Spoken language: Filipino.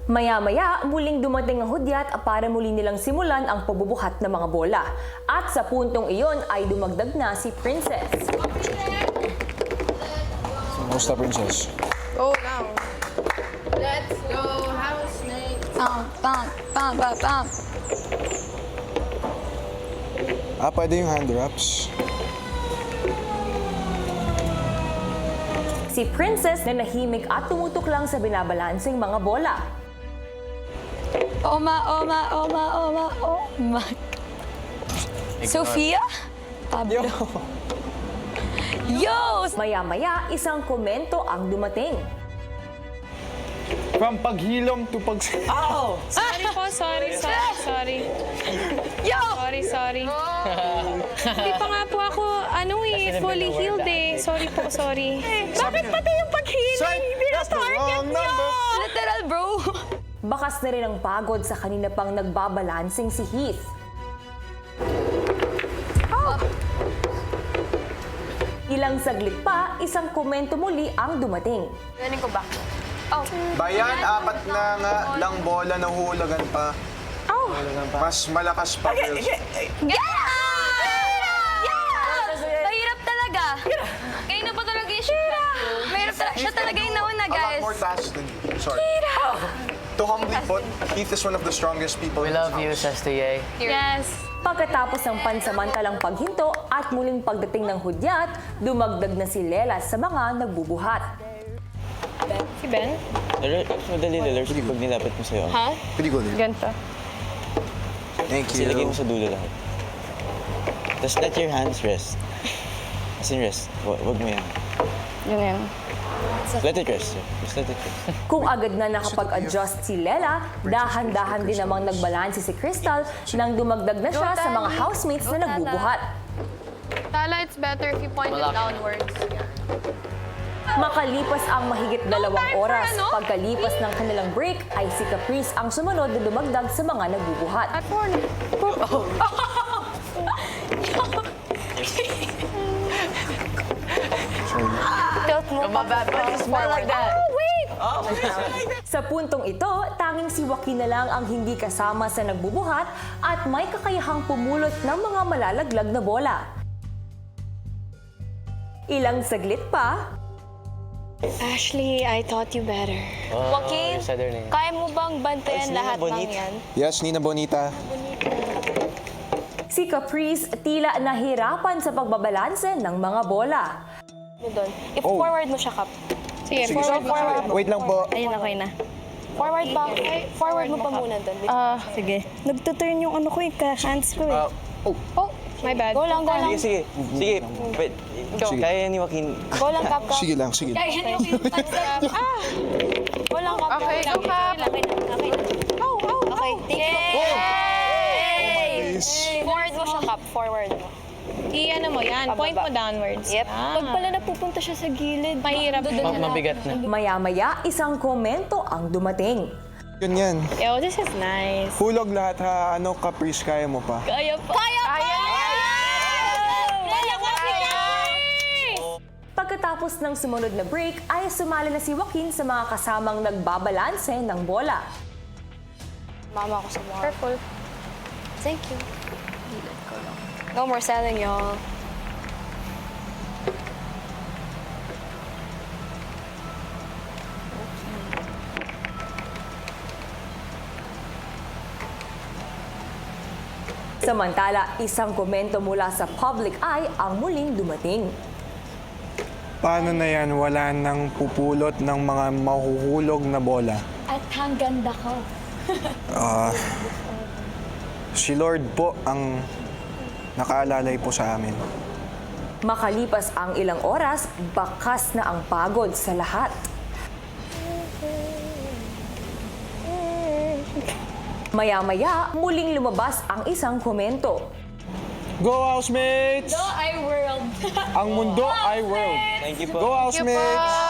Maya-maya, muling dumating ang hudyat para muli nilang simulan ang pagbubuhat ng mga bola. At sa puntong iyon ay dumagdag na si Princess. Kamusta, Princess? Go now. Let's go, housemate. Pump. Pwede yung hand wraps. Si Princess na nahimik at tumutok lang sa binabalansing mga bola. Oma. Sofia? Pablo. Yo! Maya-maya, isang komento ang dumating. From paghilom to Sorry po, sorry. Yo! Sorry. Hindi pa nga po ako, fully healed eh. Sorry po. Bakit pati yung pag-healing? Hindi na target niyo! Literal, bro. Bakas na rin ang pagod sa kanina pang nagbabalansing si Heath. Ilang saglit pa, isang komento muli ang dumating. Galing ko ba? Bayan, apat na nga lang bola na hulagan pa. Mas malakas pa. Girls. Yeah! Mahirap talaga. Kayo na pa talaga yung Shira. Mahirap talaga. Siya talaga yung nauna, A lot guys. more tasks than you. Sorry. To humbly put, Keith is one of the strongest people We in this love you, house. Sestuye. Yes. Pagkatapos ng pansamantalang paghinto at muling pagdating ng hudyat, dumagdag na si Lela sa mga nagbubuhat. Si Ben? Madali lalars pag nilapit mo sa'yo. Ha? Pretty good. Ganito. Thank Kasi lagay mo you. sa dulo lahat. Tapos let your hands rest. As in rest. Wag mo yan. Yun. Let it rest. Just let it rest. Kung agad na nakapag-adjust si Lela, dahan-dahan din namang nagbalanse si Crystal nang dumagdag na siya sa mga housemates na nagbubuhat. Tala, it's better if you point it downwards. Makalipas ang mahigit 2 oras, ano? pagkalipas ng kanilang break ay si Caprice ang sumunod na dumagdag sa mga nagbubuhat. At porn. Tilt mo pa. More like that. Sa puntong ito, tanging si Joaquin na lang ang hindi kasama sa nagbubuhat at may kakayahang pumulot ng mga malalaglag na bola. Ilang saglit pa, Ashley, I thought you better. Joaquin, you said her name. kaya mo bang bantayan Nina lahat ng Bonita. yan? Yes, Nina Bonita. si Caprice tila nahirapan sa pagbabalanse ng mga bola. Doon. I-forward mo siya, Kap. Sige, forward. Wait lang po. Ayun, okay na. Forward pa. Forward mo pa muna doon. Sige. Nagtuturn yung ano ko hands ko eh. Oh, my bad. Go lang. Sige. Wait. Kaya ni Joaquin. Go lang, Kap. Sige lang. Go lang, Kap. Okay, go, Kap. Okay. Okay, thank you. Please. Forward mo siya, Kap. Forward mo. I-ano mo yan, point mo downwards. Yep. Pag pala napupunta siya sa gilid. Mahirap. Mabigat na. Maya-maya, isang komento ang dumating. Yan. Yo, this is nice. Hulog lahat ha. Caprice, kaya mo pa. Kaya pa! Pagkatapos ng sumunod na break, ay sumali na si Joaquin sa mga kasamang nagbabalanse ng bola. Mama ko sa mga. Purple. Thank you. No more selling, y'all. Samantala, isang komento mula sa public eye ang muling dumating. Paano na yan? Wala nang pupulot ng mga mahuhulog na bola. At ang ganda ko. Si Lord po ang nakaalalay po sa amin. Makalipas ang ilang oras, bakas na ang pagod sa lahat. Maya-maya, muling lumabas ang isang komento. Go, housemates! I world. Ang mundo ay world. Thank you po. Go, housemates!